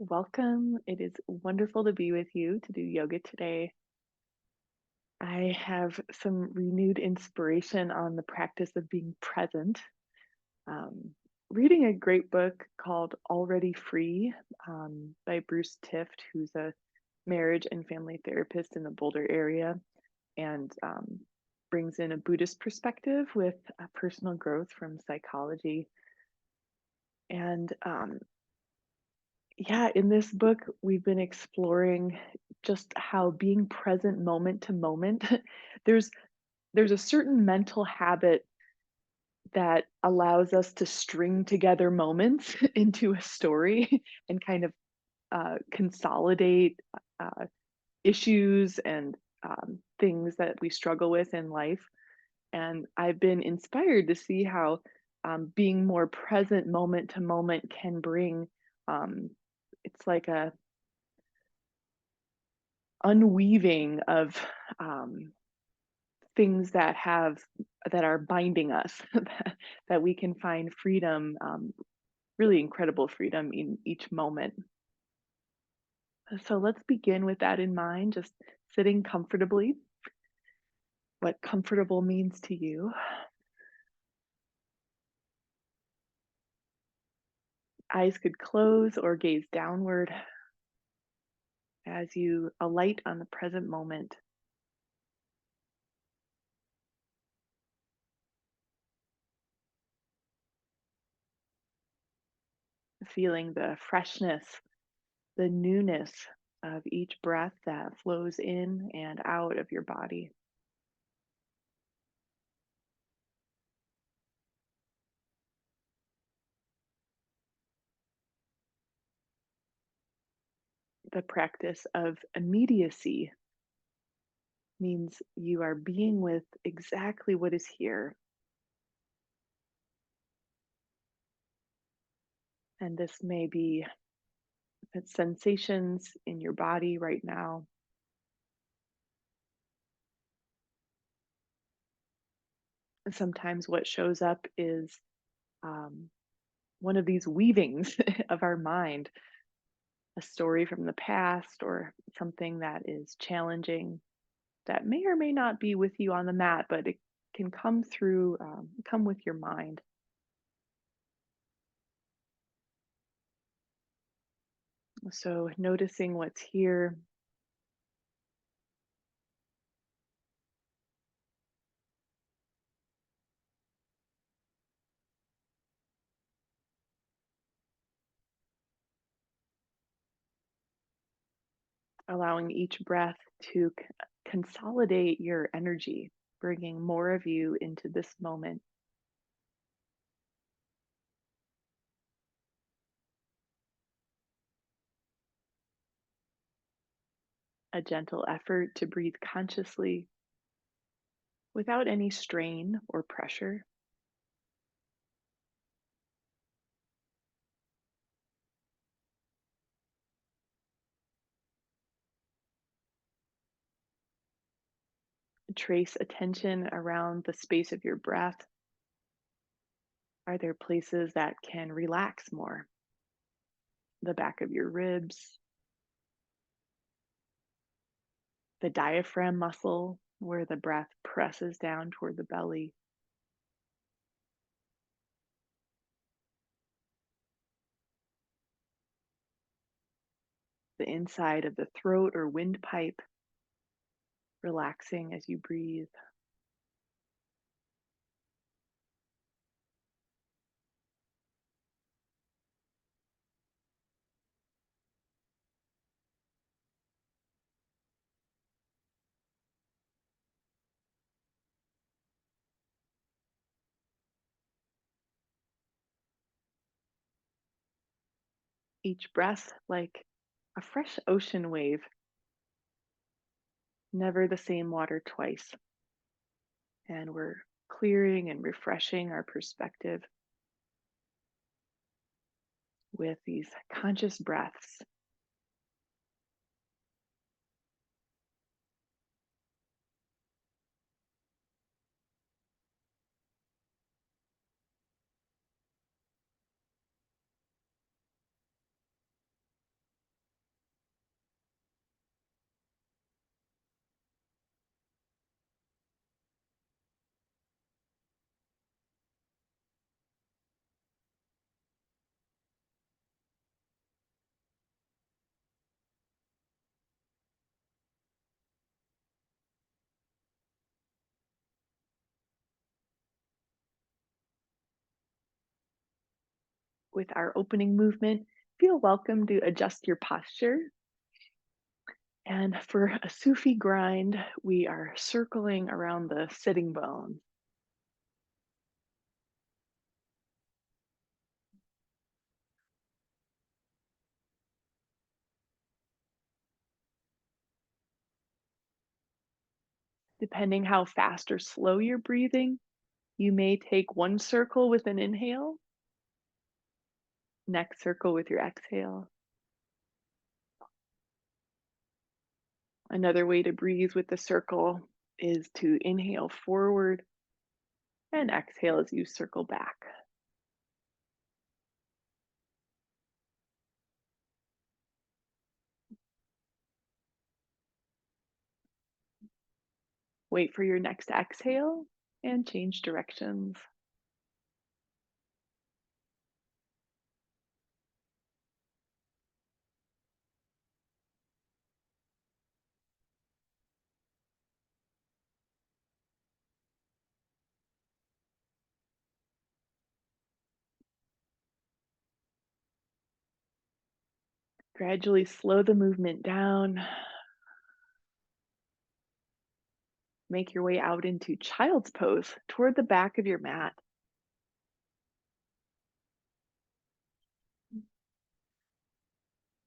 Welcome. It is wonderful to be with you to do yoga today. I have some renewed inspiration on the practice of being present. Um, Reading a great book called Already Free by Bruce Tift, who's a marriage and family therapist in the Boulder area and brings in a Buddhist perspective with personal growth from psychology. And Yeah, in this book, we've been exploring just how being present moment to moment, there's there's a certain mental habit that allows us to string together moments into a story and kind of consolidate uh, issues and things that we struggle with in life. And I've been inspired to see how being more present moment to moment can bring um, it's like a unweaving of um, things that are binding us that we can find freedom, really incredible freedom in each moment. So let's begin with that in mind, just sitting comfortably, what comfortable means to you. Eyes could close or gaze downward as you alight on the present moment, feeling the freshness, the newness of each breath that flows in and out of your body. The practice of immediacy means you are being with exactly what is here. And this may be sensations in your body right now. And sometimes what shows up is um, one of these weavings of our mind, a story from the past or something that is challenging that may or may not be with you on the mat, but it can come with your mind. So noticing what's here, allowing each breath to consolidate your energy, bringing more of you into this moment. A gentle effort to breathe consciously without any strain or pressure. Trace attention around the space of your breath. Are there places that can relax more? The back of your ribs, the diaphragm muscle, where the breath presses down toward the belly, the inside of the throat or windpipe, relaxing as you breathe. Each breath like a fresh ocean wave, never the same water twice. And we're clearing and refreshing our perspective with these conscious breaths. with our opening movement, feel welcome to adjust your posture. And for a Sufi grind, we are circling around the sitting bone. Depending how fast or slow you're breathing, you may take one circle with an inhale, next circle with your exhale. Another way to breathe with the circle is to inhale forward and exhale as you circle back. Wait for your next exhale and change directions. Gradually slow the movement down. Make your way out into child's pose toward the back of your mat.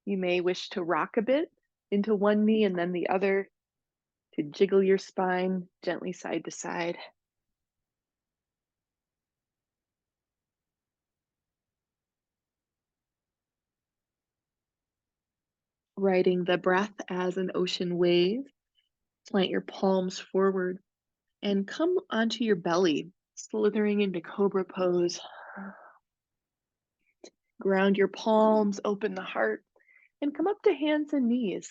You may wish to rock a bit into one knee and then the other to jiggle your spine gently side to side. Riding the breath as an ocean wave, plant your palms forward and come onto your belly, slithering into cobra pose. Ground your palms, open the heart, and come up to hands and knees.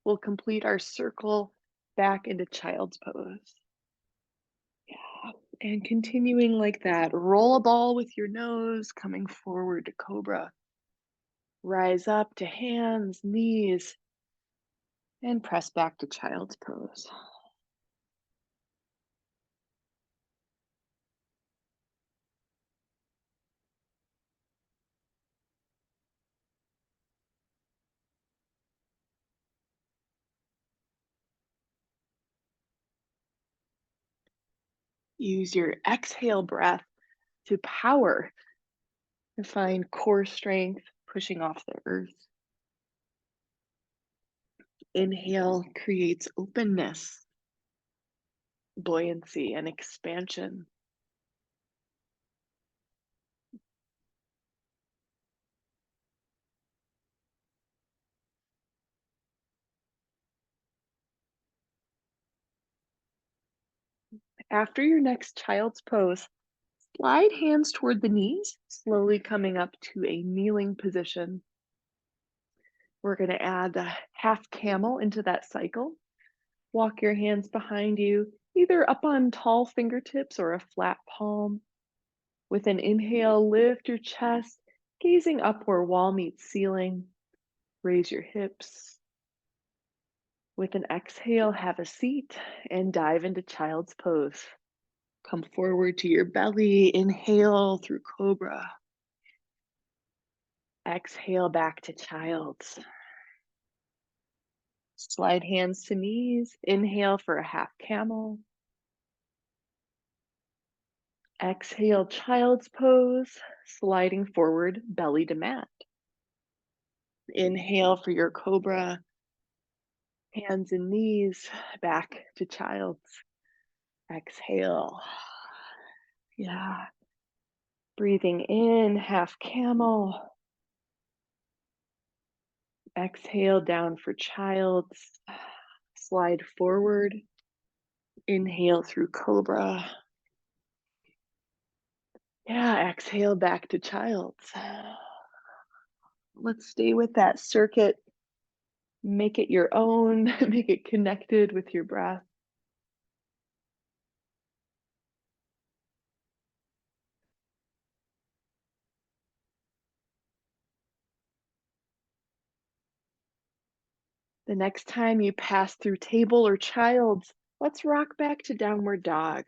We'll complete our circle back into child's pose. Yeah. And continuing like that, roll a ball with your nose, coming forward to cobra. Rise up to hands, knees, and press back to child's pose. Use your exhale breath to power and find core strength, pushing off the earth. Inhale creates openness, buoyancy, and expansion. After your next child's pose, slide hands toward the knees, slowly coming up to a kneeling position. We're going to add the half camel into that cycle. Walk your hands behind you, either up on tall fingertips or a flat palm. With an inhale, lift your chest, gazing up where wall meets ceiling. Raise your hips. With an exhale, have a seat and dive into child's pose. Come forward to your belly, inhale through cobra. Exhale back to child's. Slide hands to knees, inhale for a half camel. Exhale, child's pose, sliding forward, belly to mat. Inhale for your cobra, hands and knees, back to child's. Exhale. Yeah. Breathing in, half camel. Exhale down for child's. Slide forward. Inhale through cobra. Yeah, exhale back to child's. Let's stay with that circuit. Make it your own, make it connected with your breath. The next time you pass through table or child's, let's rock back to downward dog.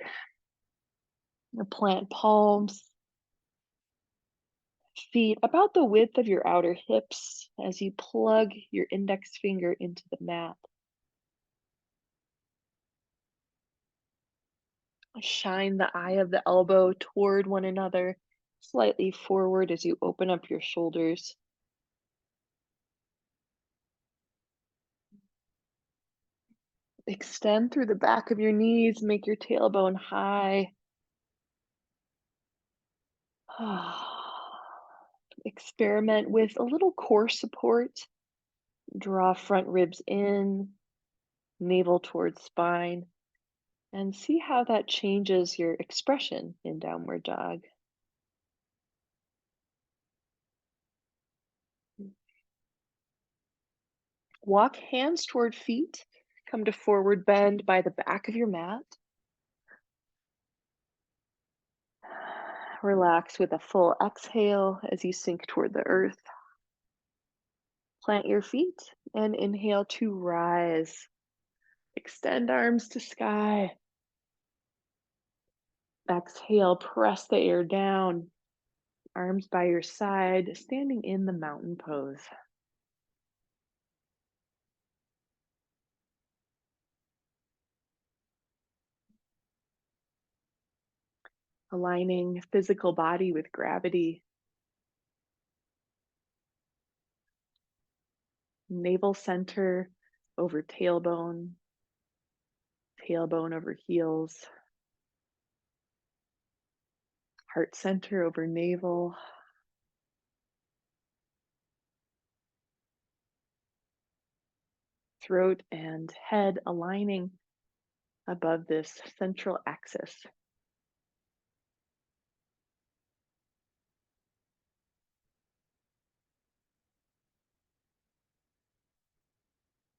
Plant palms, Feet about the width of your outer hips as you plug your index finger into the mat. Shine the eye of the elbow toward one another, slightly forward as you open up your shoulders. Extend through the back of your knees, make your tailbone high. Experiment with a little core support. Draw front ribs in, navel towards spine, and see how that changes your expression in downward dog. Walk hands toward feet. Come to forward bend by the back of your mat. Relax with a full exhale as you sink toward the earth. Plant your feet and inhale to rise. Extend arms to sky. Exhale, press the air down. Arms by your side, standing in the mountain pose. Aligning physical body with gravity. Navel center over tailbone. Tailbone over heels. Heart center over navel. Throat and head aligning above this central axis.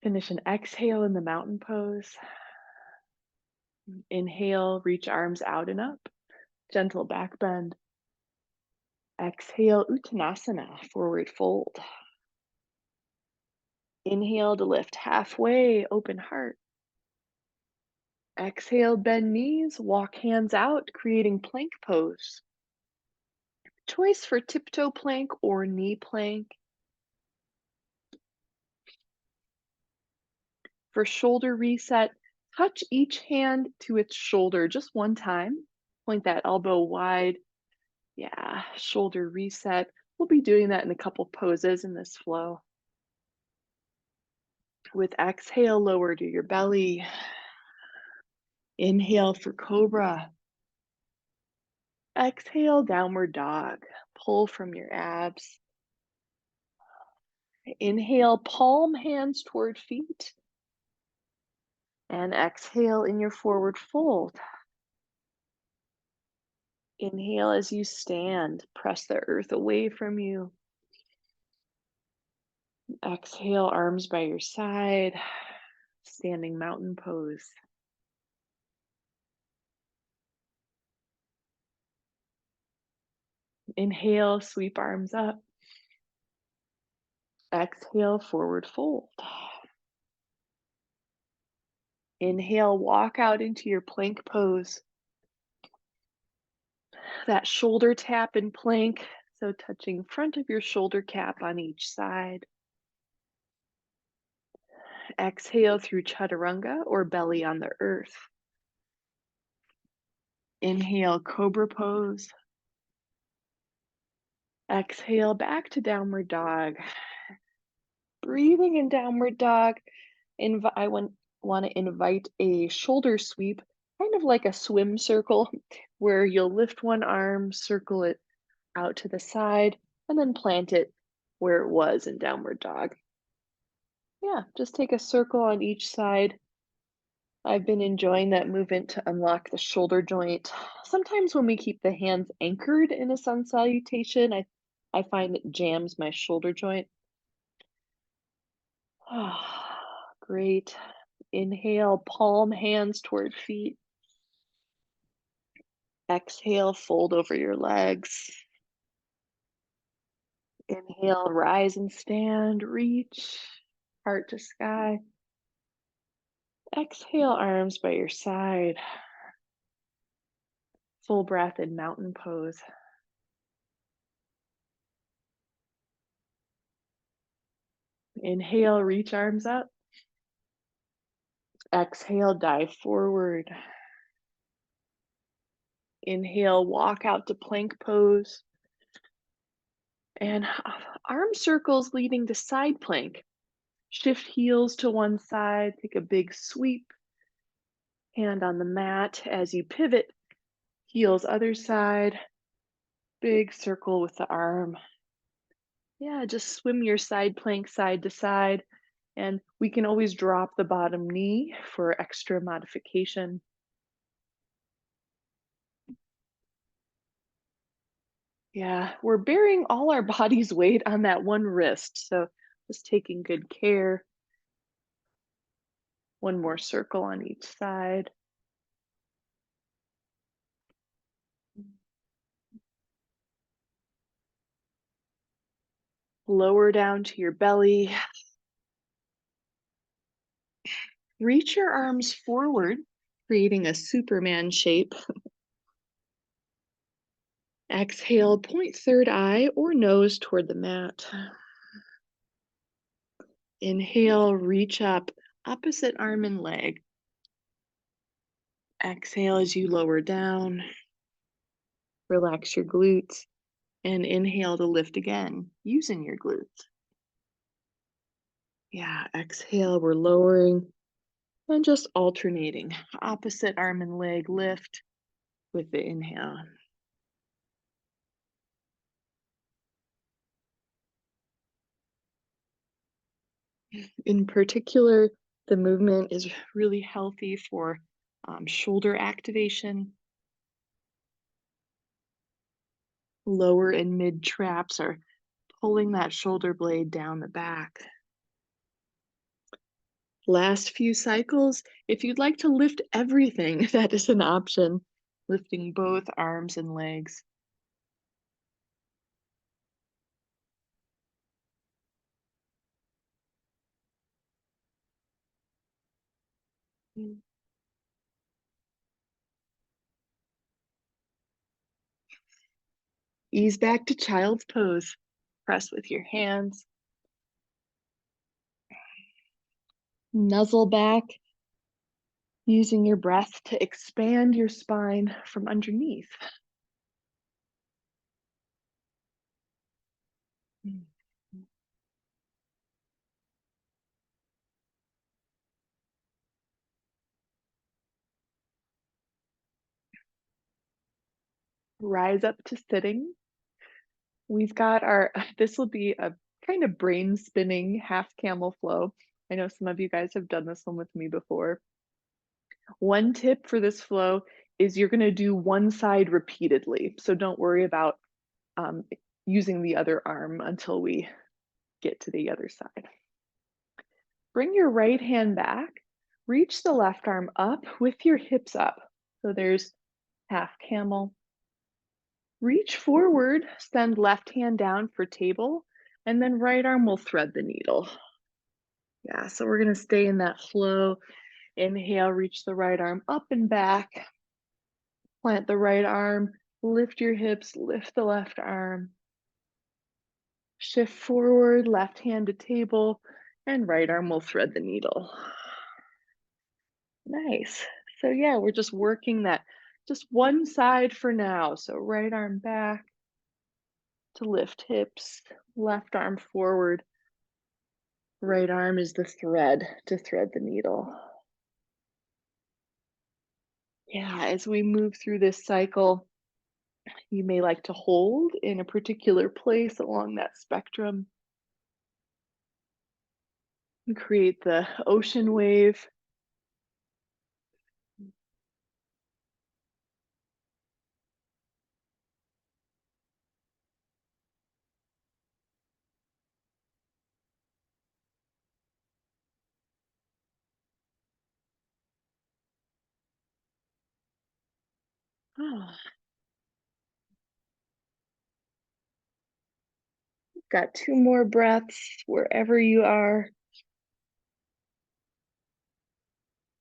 Finish an exhale in the mountain pose. Inhale, reach arms out and up. Gentle back bend. Exhale, Uttanasana, forward fold. Inhale to lift halfway, open heart. Exhale, bend knees, walk hands out, creating plank pose. Choice for tiptoe plank or knee plank. For shoulder reset, touch each hand to its shoulder just one time. Point that elbow wide. Yeah, shoulder reset. We'll be doing that in a couple poses in this flow. With exhale, lower to your belly. Inhale for cobra. Exhale, downward dog. Pull from your abs. Inhale, palm hands toward feet. And exhale in your forward fold. Inhale as you stand. Press the earth away from you. Exhale, arms by your side. Standing mountain pose. Inhale, sweep arms up. Exhale, forward fold. Inhale, walk out into your plank pose. That shoulder tap in plank, so touching front of your shoulder cap on each side. Exhale through chaturanga or belly on the earth. Inhale, cobra pose. Exhale, back to downward dog. Breathing in downward dog, I want to invite a shoulder sweep, kind of like a swim circle, where you'll lift one arm, circle it out to the side, and then plant it where it was in downward dog. Yeah, just take a circle on each side. I've been enjoying that movement to unlock the shoulder joint. Sometimes when we keep the hands anchored in a sun salutation, I find it jams my shoulder joint. Great. Inhale, palm hands toward feet. Exhale, fold over your legs. Inhale, rise and stand, reach, heart to sky. Exhale, arms by your side. Full breath in mountain pose. Inhale, reach arms up. Exhale, dive forward. Inhale, walk out to plank pose. And arm circles leading to side plank. Shift heels to one side, take a big sweep. Hand on the mat as you pivot, heels other side. Big circle with the arm. Yeah, just swim your side plank side to side. And we can always drop the bottom knee for extra modification. Yeah, we're bearing all our body's weight on that one wrist. So just taking good care. One more circle on each side. Lower down to your belly. Reach your arms forward, creating a Superman shape. Exhale, point third eye or nose toward the mat. Inhale, reach up, opposite arm and leg. Exhale as you lower down. Relax your glutes. And inhale to lift again, using your glutes. Yeah, exhale, we're lowering and just alternating. Opposite arm and leg lift with the inhale. In particular, the movement is really healthy for shoulder activation. Lower and mid traps are pulling that shoulder blade down the back. Last few cycles, if you'd like to lift everything, that is an option. Lifting both arms and legs. Ease back to child's pose. Press with your hands. Nuzzle back, using your breath to expand your spine from underneath. Rise up to sitting. We've got this will be a kind of brain spinning half camel flow. I know some of you guys have done this one with me before. One tip for this flow is you're going to do one side repeatedly. So don't worry about using the other arm until we get to the other side. Bring your right hand back. Reach the left arm up with your hips up. So there's half camel. Reach forward, send left hand down for table, and then right arm will thread the needle. Yeah, so we're gonna stay in that flow. Inhale, reach the right arm up and back. Plant the right arm, lift your hips, lift the left arm. Shift forward, left hand to table, and right arm will thread the needle. Nice. So yeah, we're just working that just one side for now. So right arm back to lift hips, left arm forward. Right arm is the thread to thread the needle. Yeah, as we move through this cycle, you may like to hold in a particular place along that spectrum and create the ocean wave. Ah, got two more breaths wherever you are.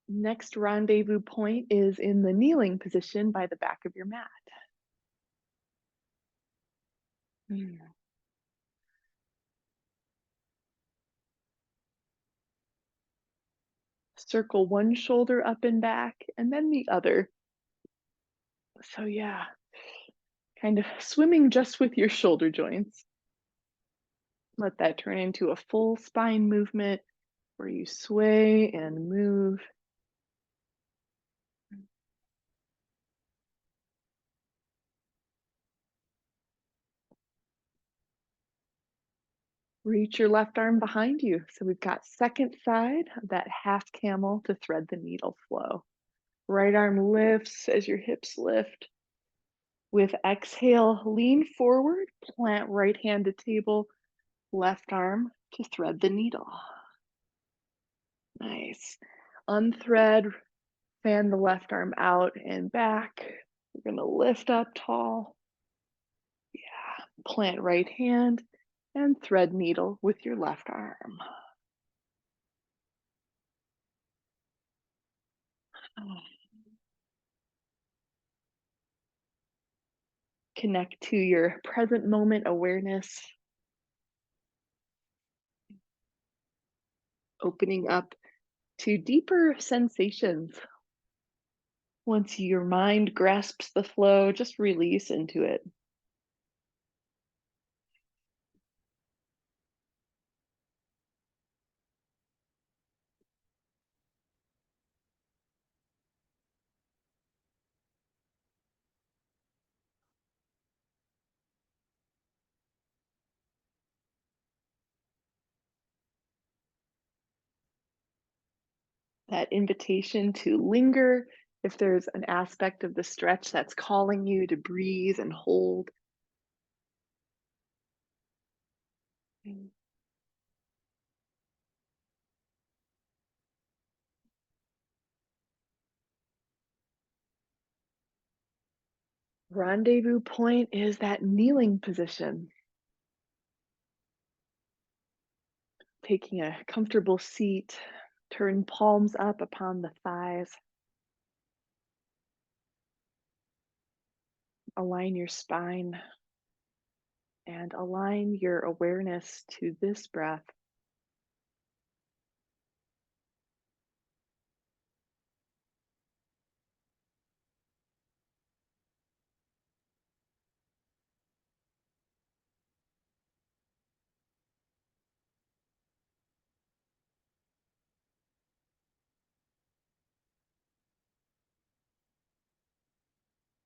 Next rendezvous point is in the kneeling position by the back of your mat. Circle one shoulder up and back, and then the other. So, yeah, kind of swimming just with your shoulder joints. Let that turn into a full spine movement where you sway and move. Reach your left arm behind you. So we've got second side of that half camel to thread the needle flow. Right arm lifts as your hips lift. With exhale, lean forward, plant right hand to table, left arm to thread the needle. Nice. Unthread, fan the left arm out and back. We're gonna lift up tall. Yeah, plant right hand and thread needle with your left arm. Connect to your present moment awareness, opening up to deeper sensations. Once your mind grasps the flow, just release into it. That invitation to linger if there's an aspect of the stretch that's calling you to breathe and hold. Mm. Rendezvous point is that kneeling position, taking a comfortable seat, turn palms up upon the thighs, align your spine, and align your awareness to this breath.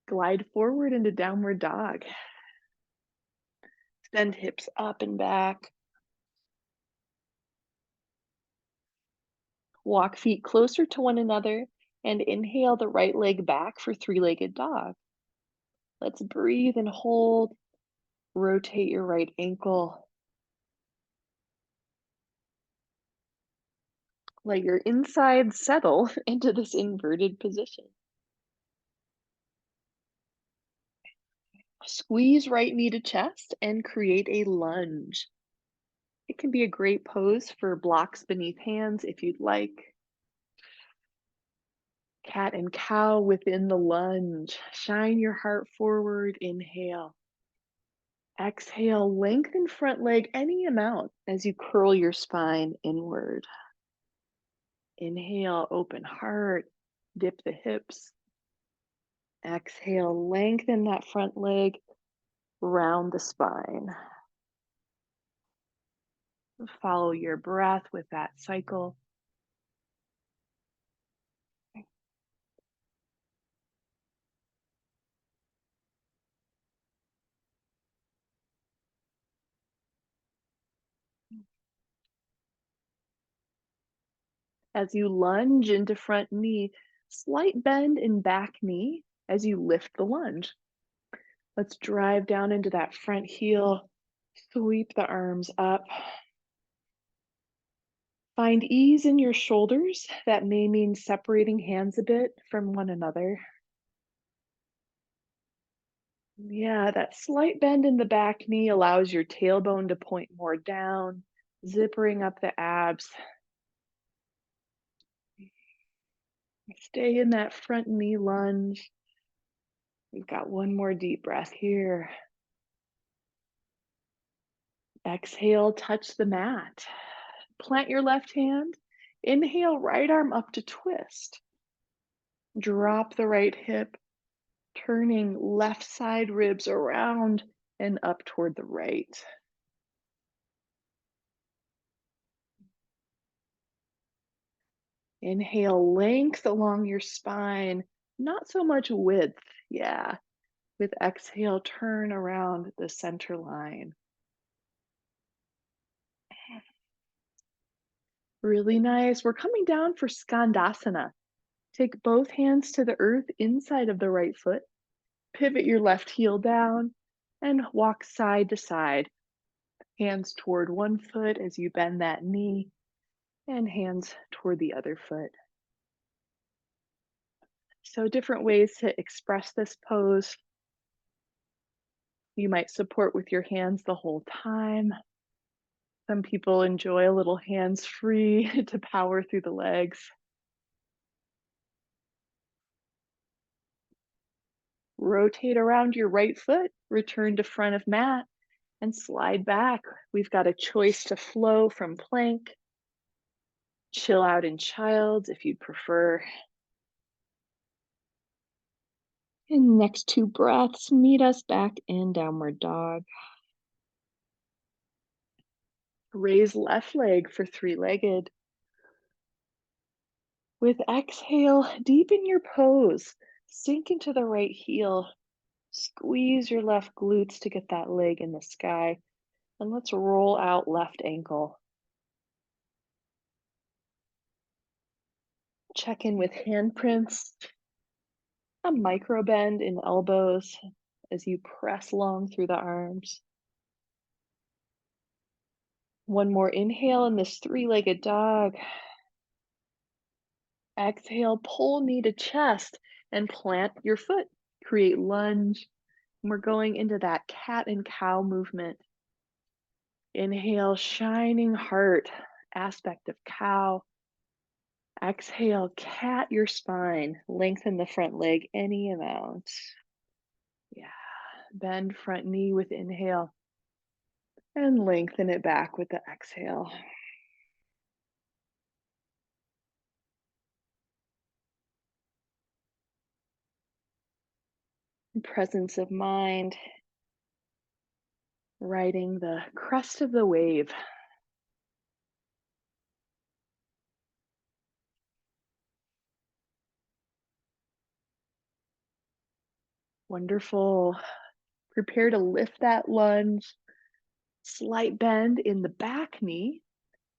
Glide forward into downward dog. Extend hips up and back. Walk feet closer to one another and inhale the right leg back for three-legged dog. Let's breathe and hold. Rotate your right ankle. Let your inside settle into this inverted position. Squeeze right knee to chest and create a lunge. It can be a great pose for blocks beneath hands if you'd like. Cat and cow within the lunge. Shine your heart forward. Inhale. Exhale, lengthen front leg any amount as you curl your spine inward. Inhale, open heart, dip the hips. Exhale, lengthen that front leg, round the spine. Follow your breath with that cycle. As you lunge into front knee, slight bend in back knee as you lift the lunge. Let's drive down into that front heel, sweep the arms up. Find ease in your shoulders. That may mean separating hands a bit from one another. Yeah, that slight bend in the back knee allows your tailbone to point more down, zippering up the abs. Stay in that front knee lunge. We've got one more deep breath here. Exhale, touch the mat. Plant your left hand Inhale, right arm up to twist. Drop the right hip, turning left side ribs around and up toward the right. Inhale, length along your spine, not so much width. Yeah. With exhale, turn around the center line. Really nice. We're coming down for Skandasana. Take both hands to the earth inside of the right foot. Pivot your left heel down and walk side to side. Hands toward one foot as you bend that knee, and hands toward the other foot. So, different ways to express this pose. You might support with your hands the whole time. Some people enjoy a little hands free to power through the legs. Rotate around your right foot, return to front of mat, and slide back. We've got a choice to flow from plank, chill out in child if you'd prefer. And next two breaths, meet us back in downward dog. Raise left leg for three-legged. With exhale, deepen your pose. Sink into the right heel. Squeeze your left glutes to get that leg in the sky. And let's roll out left ankle. Check in with handprints. A micro bend in elbows as you press long through the arms. One more inhale in this three-legged dog. Exhale, pull knee to chest and plant your foot. Create lunge. And we're going into that cat and cow movement. Inhale, shining heart, aspect of cow. Exhale, cat your spine. Lengthen the front leg any amount. Yeah. Bend front knee with inhale and lengthen it back with the exhale. Presence of mind, riding the crest of the wave. Wonderful. Prepare to lift that lunge. Slight bend in the back knee.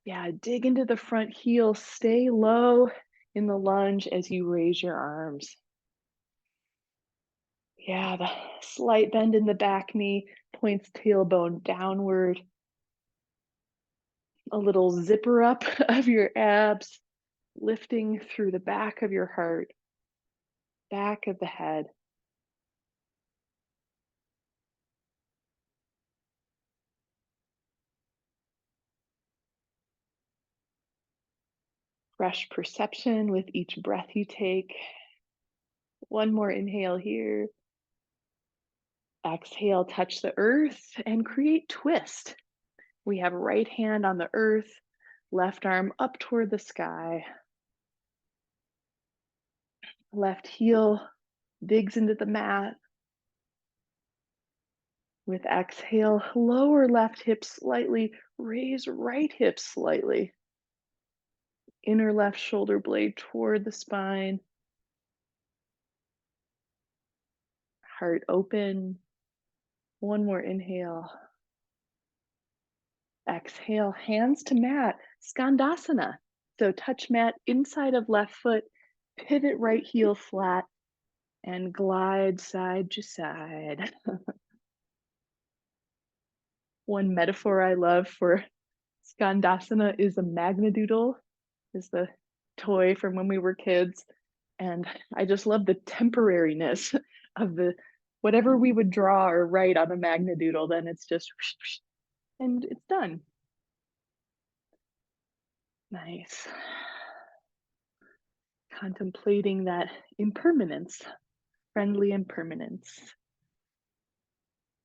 Yeah, dig into the front heel. Stay low in the lunge as you raise your arms. Yeah, the slight bend in the back knee points tailbone downward. A little zipper up of your abs, lifting through the back of your heart, back of the head. Fresh perception with each breath you take. One more inhale here. Exhale, touch the earth and create twist. We have right hand on the earth, left arm up toward the sky. Left heel digs into the mat. With exhale, lower left hip slightly, raise right hip slightly. Inner left shoulder blade toward the spine. Heart open. One more inhale. Exhale, hands to mat, Skandasana. So touch mat inside of left foot, pivot right heel flat, and glide side to side. One metaphor I love for Skandasana is a magnadoodle, is the toy from when we were kids. And I just love the temporariness of the whatever we would draw or write on a magnadoodle, then it's just and it's done. Nice. Contemplating that impermanence, friendly impermanence.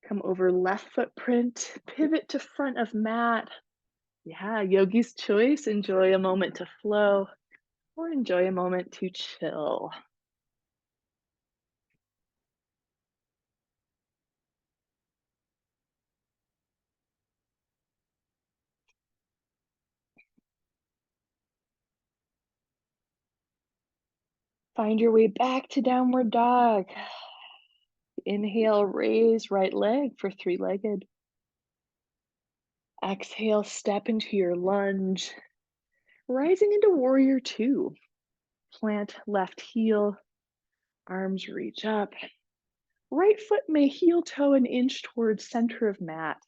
Come over left footprint, pivot to front of mat, Yeah, yogi's choice. Enjoy a moment to flow or enjoy a moment to chill. Find your way back to downward dog. Inhale, raise right leg for three-legged. Exhale, step into your lunge, rising into warrior two. Plant left heel, arms reach up. Right foot may heel toe an inch towards center of mat.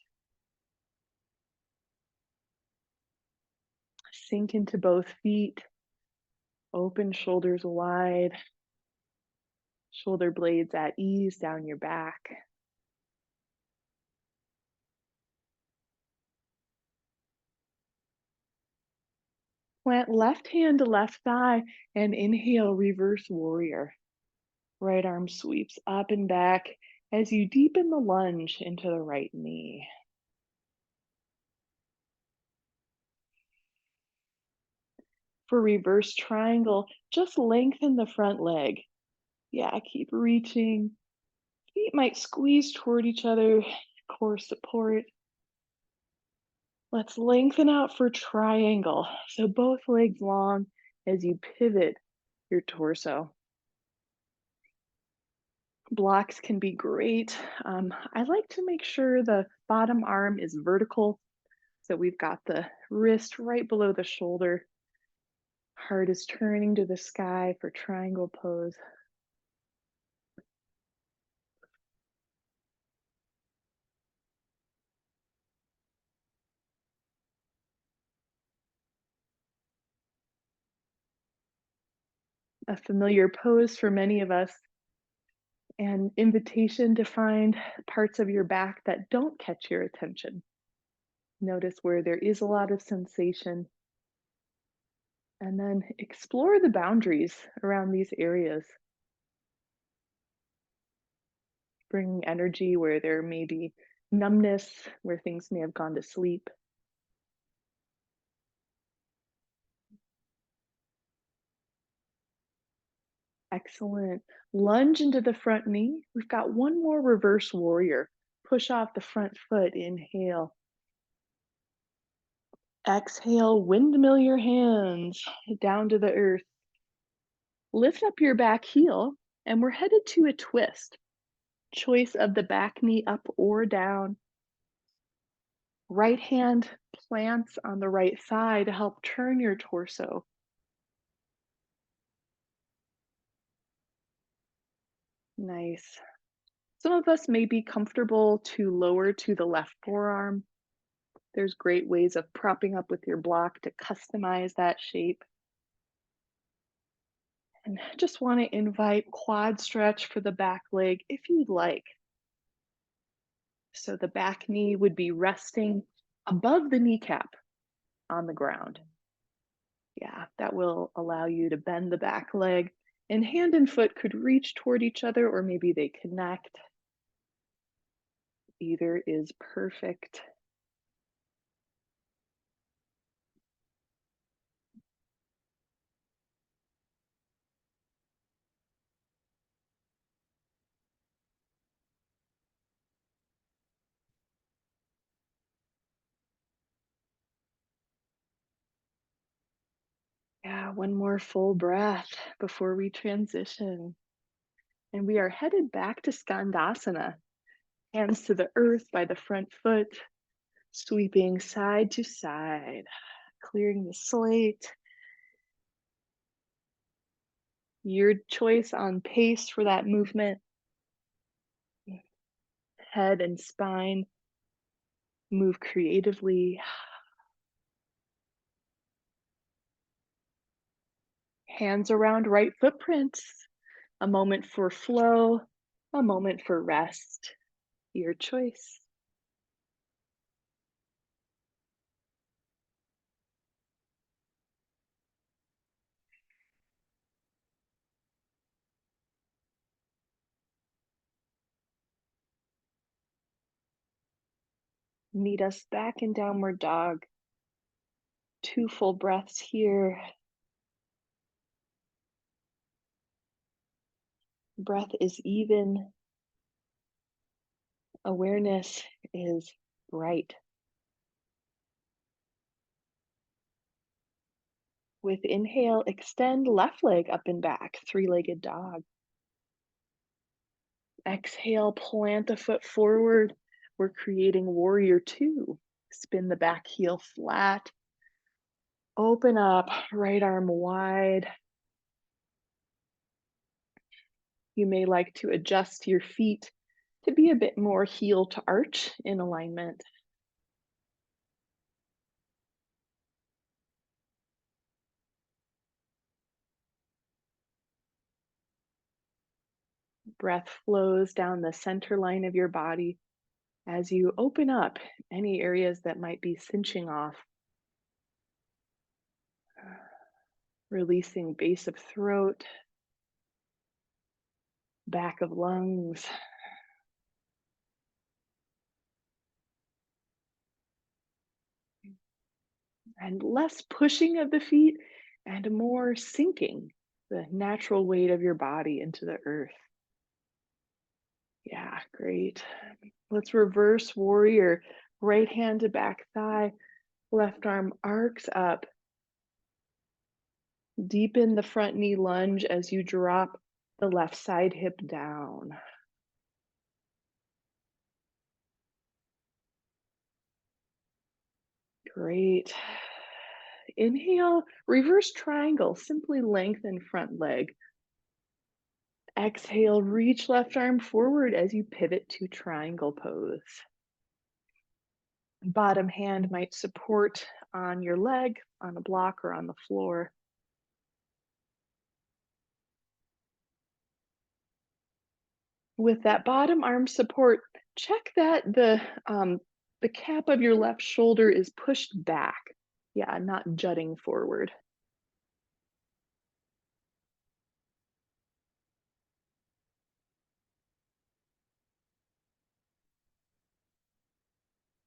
Sink into both feet. Open shoulders wide. Shoulder blades at ease down your back. Plant left hand to left thigh and inhale, reverse warrior. Right arm sweeps up and back as you deepen the lunge into the right knee. For reverse triangle, just lengthen the front leg. Yeah, keep reaching. Feet might squeeze toward each other, core support. Let's lengthen out for triangle. So both legs long as you pivot your torso. Blocks can be great. I like to make sure the bottom arm is vertical. So we've got the wrist right below the shoulder. Heart is turning to the sky for triangle pose. A familiar pose for many of us, an invitation to find parts of your back that don't catch your attention. Notice where there is a lot of sensation, and then explore the boundaries around these areas. Bringing energy where there may be numbness, where things may have gone to sleep. Excellent. Lunge into the front knee. We've got one more reverse warrior. Push off the front foot. Inhale. Exhale, windmill your hands down to the earth. Lift up your back heel, and we're headed to a twist. Choice of the back knee up or down. Right hand plants on the right thigh to help turn your torso. Nice. Some of us may be comfortable to lower to the left forearm. There's great ways of propping up with your block to customize that shape. And just want to invite quad stretch for the back leg if you'd like. So the back knee would be resting above the kneecap on the ground. Yeah, that will allow you to bend the back leg, and hand and foot could reach toward each other, or maybe they connect. Either is perfect. Yeah, one more full breath before we transition. And we are headed back to Skandasana. Hands to the earth by the front foot, sweeping side to side, clearing the slate. Your choice on pace for that movement. Head and spine move creatively. Hands around right footprints. A moment for flow, a moment for rest. Your choice. Meet us back in downward dog. 2 full breaths here. Breath is even. Awareness is bright. With inhale, extend left leg up and back, three-legged dog. Exhale, plant the foot forward. We're creating warrior two. Spin the back heel flat. Open up, right arm wide. You may like to adjust your feet to be a bit more heel to arch in alignment. Breath flows down the center line of your body as you open up any areas that might be cinching off. Releasing base of throat, back of lungs. And less pushing of the feet and more sinking the natural weight of your body into the earth. Yeah, great. Let's reverse warrior. Right hand to back thigh, left arm arcs up. Deepen the front knee lunge as you drop the left side hip down. Great. Inhale, reverse triangle, simply lengthen front leg. Exhale, reach left arm forward as you pivot to triangle pose. Bottom hand might support on your leg, on a block, or on the floor. With that bottom arm support, check that the cap of your left shoulder is pushed back. Yeah, not jutting forward.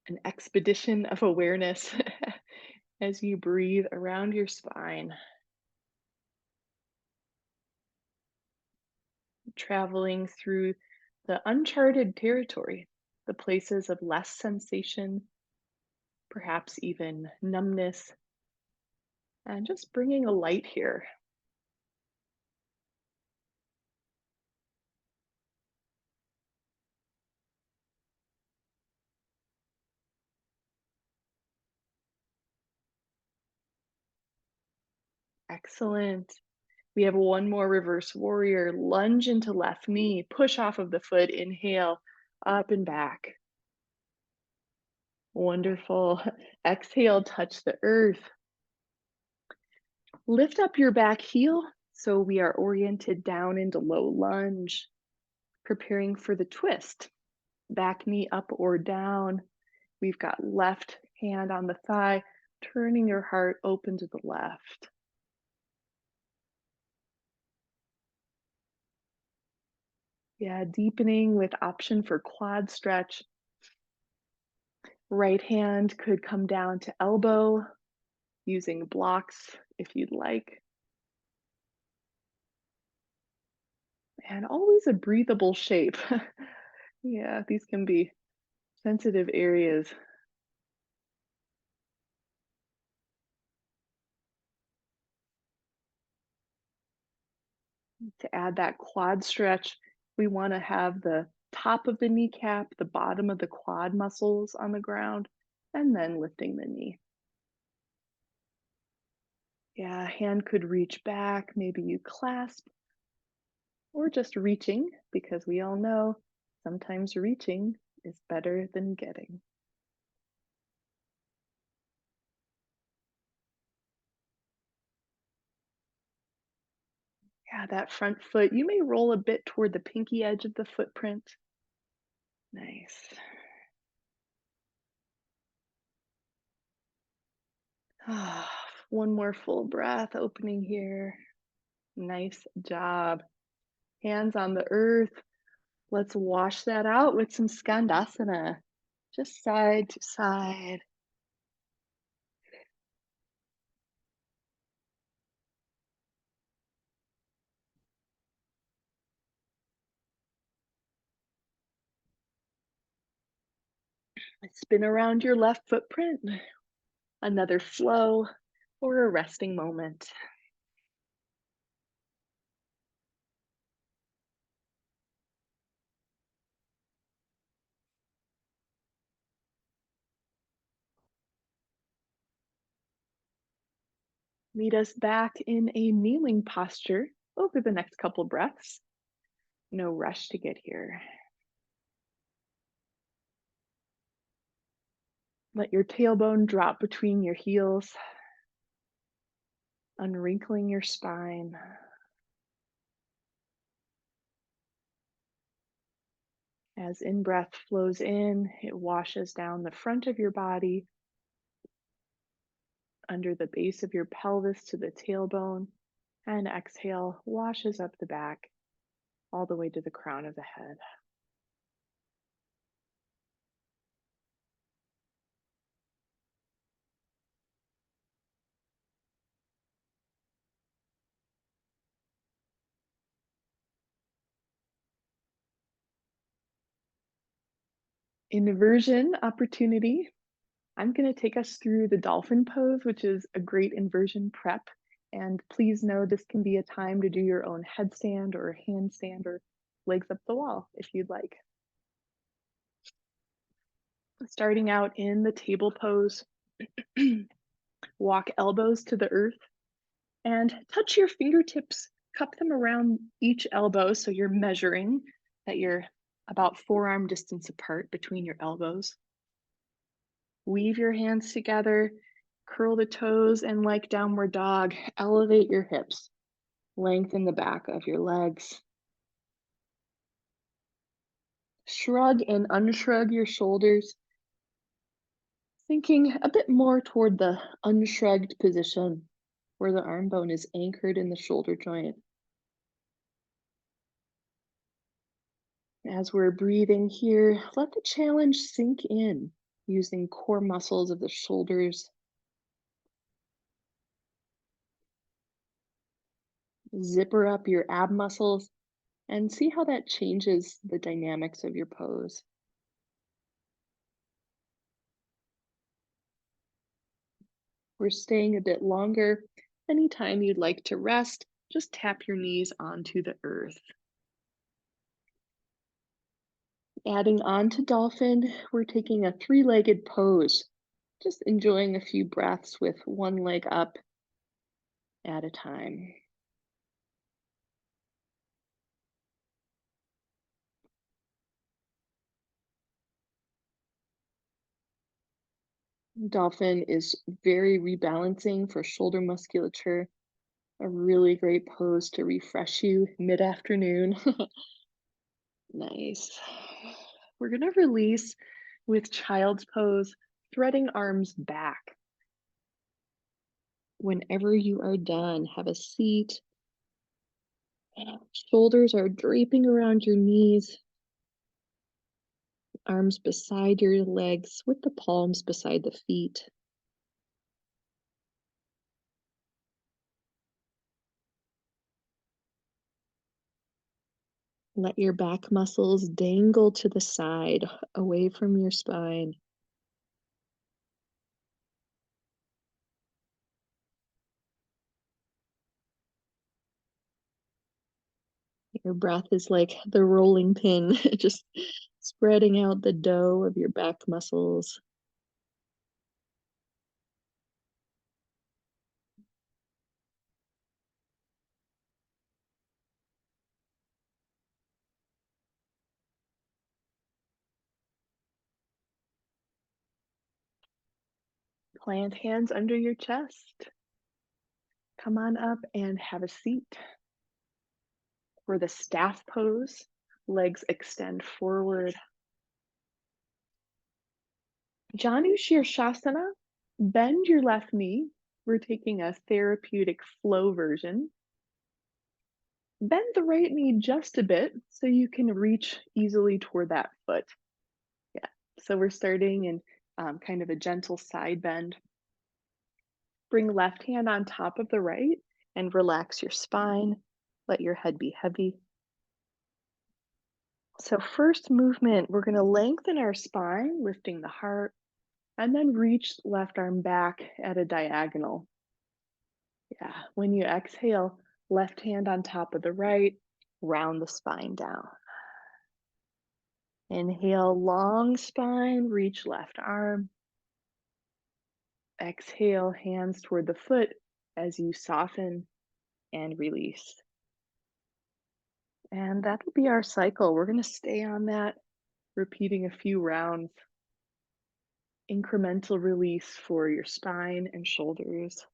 An expedition of awareness as you breathe around your spine, traveling through the uncharted territory, the places of less sensation, perhaps even numbness, and just bringing a light here. Excellent. We have one more reverse warrior. Lunge into left knee, push off of the foot, inhale, up and back. Wonderful. Exhale, touch the earth. Lift up your back heel so we are oriented down into low lunge, preparing for the twist. Back knee up or down. We've got left hand on the thigh, turning your heart open to the left. Yeah, deepening with option for quad stretch. Right hand could come down to elbow, using blocks if you'd like. And always a breathable shape. Yeah, these can be sensitive areas. To add that quad stretch, we want to have the top of the kneecap, the bottom of the quad muscles on the ground, and then lifting the knee. Yeah, hand could reach back, maybe you clasp, or just reaching, because we all know sometimes reaching is better than getting. Yeah, that front foot, you may roll a bit toward the pinky edge of the footprint. Nice. One more full breath opening here. Nice job. Hands on the earth. Let's wash that out with some skandasana. Just side to side. Spin around your left footprint, another flow or a resting moment. Meet us back in a kneeling posture over the next couple breaths. No rush to get here. Let your tailbone drop between your heels, unwrinkling your spine. As in breath flows in, it washes down the front of your body, under the base of your pelvis to the tailbone, and exhale washes up the back all the way to the crown of the head. Inversion opportunity. I'm going to take us through the dolphin pose, which is a great inversion prep. And please know this can be a time to do your own headstand or handstand or legs up the wall if you'd like. Starting out in the table pose, walk elbows to the earth and touch your fingertips, cup them around each elbow so you're measuring that you're about forearm distance apart between your elbows. Weave your hands together, curl the toes, and like downward dog, elevate your hips. Lengthen the back of your legs. Shrug and unshrug your shoulders, thinking a bit more toward the unshrugged position where the arm bone is anchored in the shoulder joint. As we're breathing here, let the challenge sink in using core muscles of the shoulders. Zipper up your ab muscles and see how that changes the dynamics of your pose. We're staying a bit longer. Anytime you'd like to rest, just tap your knees onto the earth. Adding on to dolphin, we're taking a three-legged pose, just enjoying a few breaths with one leg up at a time. Dolphin is very rebalancing for shoulder musculature, a really great pose to refresh you mid-afternoon. Nice. We're gonna release with child's pose, threading arms back. Whenever you are done, have a seat. Shoulders are draping around your knees, arms beside your legs with the palms beside the feet. Let your back muscles dangle to the side, away from your spine. Your breath is like the rolling pin, just spreading out the dough of your back muscles. Plant hands under your chest. Come on up and have a seat. For the staff pose, legs extend forward. Janu Shirshasana, bend your left knee. We're taking a therapeutic flow version. Bend the right knee just a bit so you can reach easily toward that foot. Yeah, so we're starting in kind of a gentle side bend. Bring left hand on top of the right and relax your spine. Let your head be heavy. So, first movement, we're going to lengthen our spine, lifting the heart, and then reach left arm back at a diagonal. Yeah. When you exhale, left hand on top of the right, round the spine down. Inhale, long spine, reach left arm. Exhale, hands toward the foot as you soften and release. And that will be our cycle. We're going to stay on that, repeating a few rounds. Incremental release for your spine and shoulders.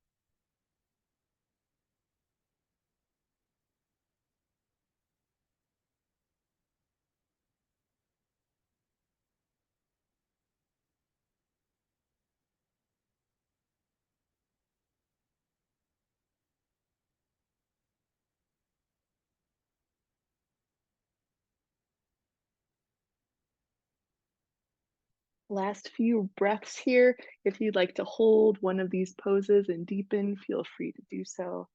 Last few breaths here. If you'd like to hold one of these poses and deepen, feel free to do so.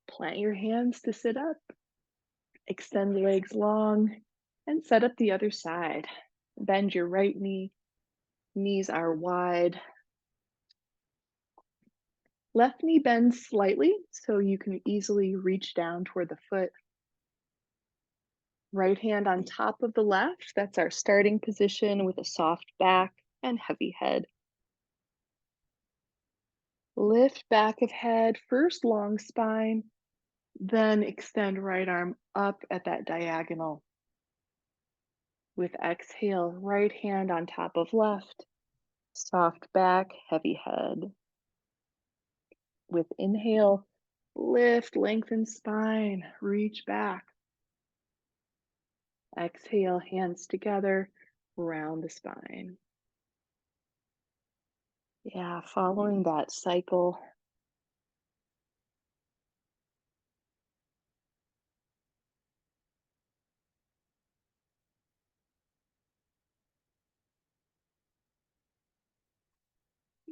Plant your hands to sit up, extend the legs long, and set up the other side. Bend your right knee, knees are wide. Left knee bends slightly so you can easily reach down toward the foot. Right hand on top of the left, that's our starting position with a soft back and heavy head. Lift back of head, first long spine, then extend right arm up at that diagonal. With exhale, right hand on top of left, soft back, heavy head. With inhale, lift, lengthen spine, reach back. Exhale, hands together, round the spine. Yeah, following that cycle,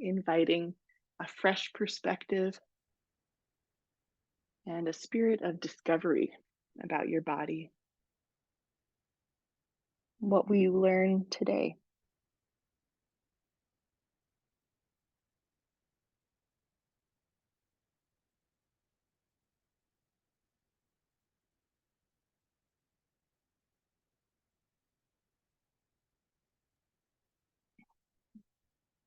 inviting a fresh perspective and a spirit of discovery about your body. What will you learn today?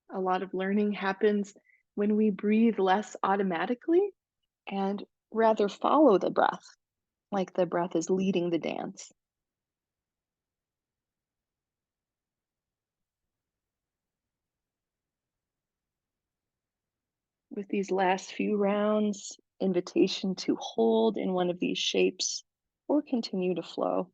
A lot of learning happens when we breathe less automatically and rather follow the breath, like the breath is leading the dance. With these last few rounds, invitation to hold in one of these shapes or continue to flow.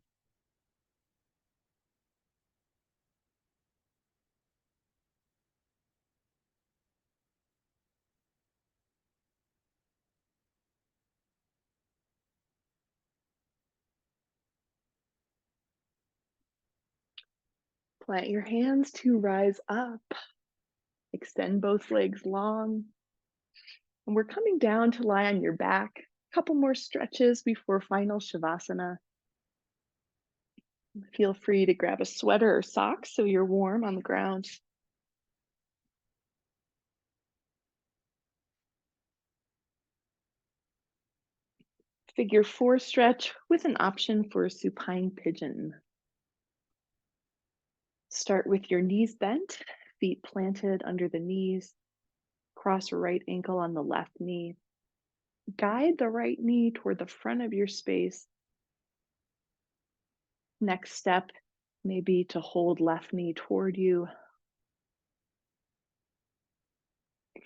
Plant your hands to rise up. Extend both legs long. And we're coming down to lie on your back. A couple more stretches before final Shavasana. Feel free to grab a sweater or socks so you're warm on the ground. Figure four stretch with an option for a supine pigeon. Start with your knees bent, feet planted under the knees. Cross right ankle on the left knee. Guide the right knee toward the front of your space. Next step may be to hold left knee toward you.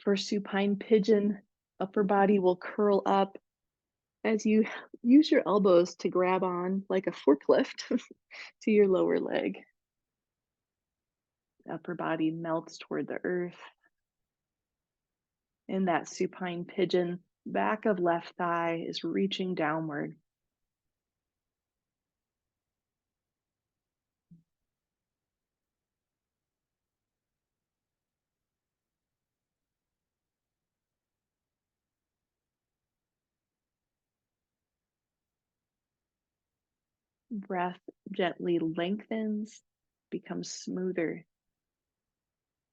For supine pigeon, upper body will curl up as you use your elbows to grab on like a forklift to your lower leg. Upper body melts toward the earth. In that supine pigeon, back of left thigh is reaching downward. Breath gently lengthens, becomes smoother,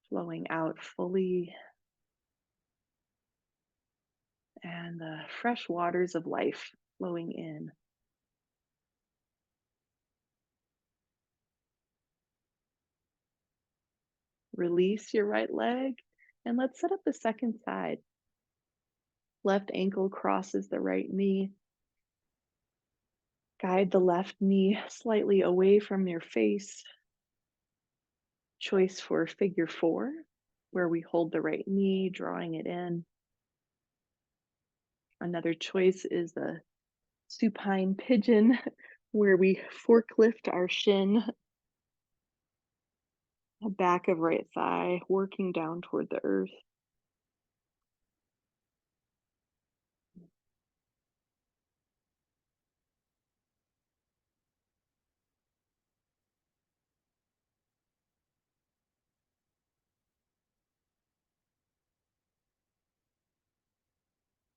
flowing out fully, and the fresh waters of life flowing in. Release your right leg, and let's set up the second side. Left ankle crosses the right knee. Guide the left knee slightly away from your face. Choice for figure four, where we hold the right knee, drawing it in. Another choice is the supine pigeon, where we forklift our shin, back of right thigh, working down toward the earth.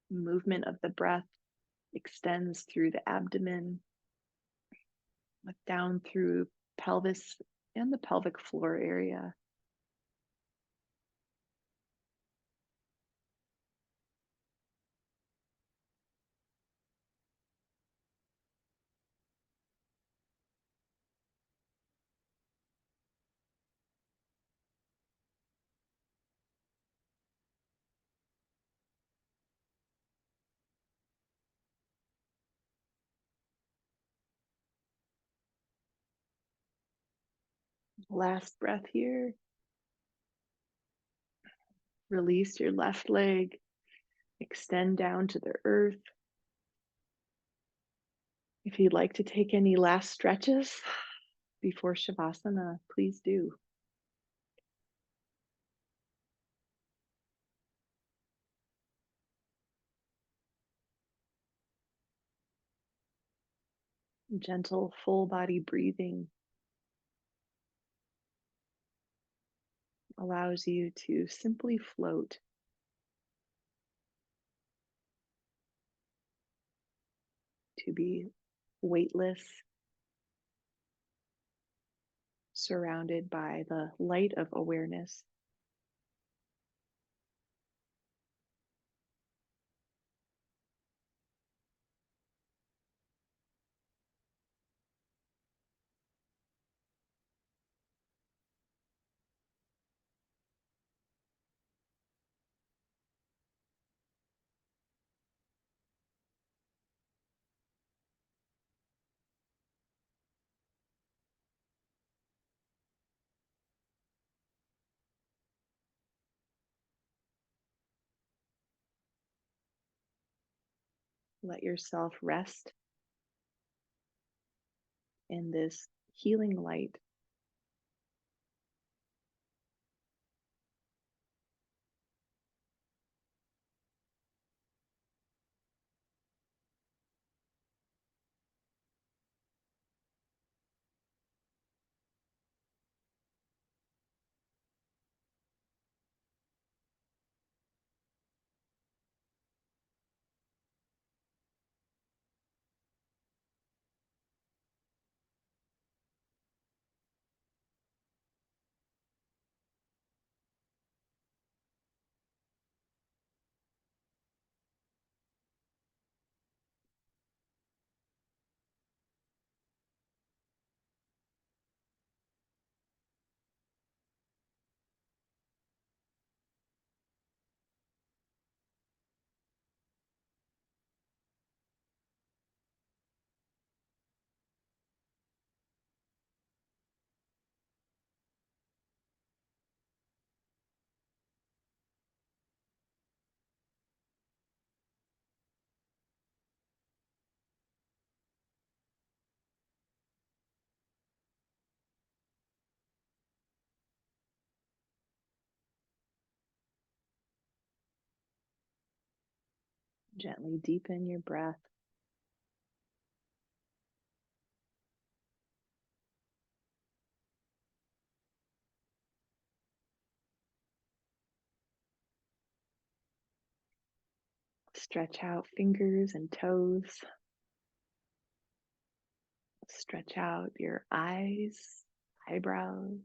Movement of the breath extends through the abdomen, down through pelvis and the pelvic floor area. Last breath here. Release your left leg, extend down to the earth. If you'd like to take any last stretches before Shavasana, please do. Gentle full body breathing allows you to simply float, to be weightless, surrounded by the light of awareness. Let yourself rest in this healing light. Gently deepen your breath. Stretch out fingers and toes. Stretch out your eyes, eyebrows.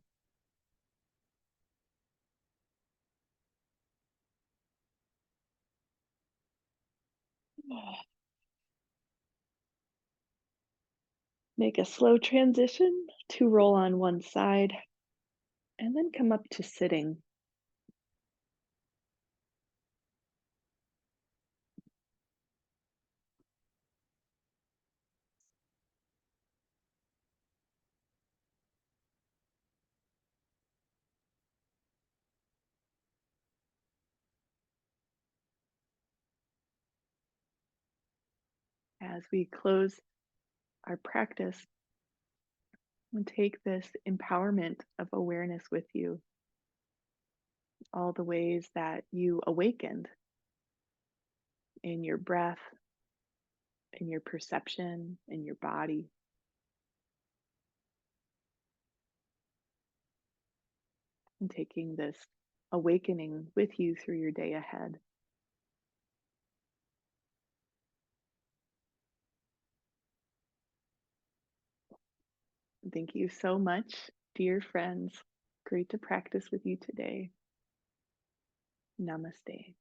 Make a slow transition to roll on one side and then come up to sitting. As we close our practice, and take this empowerment of awareness with you, all the ways that you awakened in your breath, in your perception, in your body, and taking this awakening with you through your day ahead. Thank you so much, dear friends. Great to practice with you today. Namaste.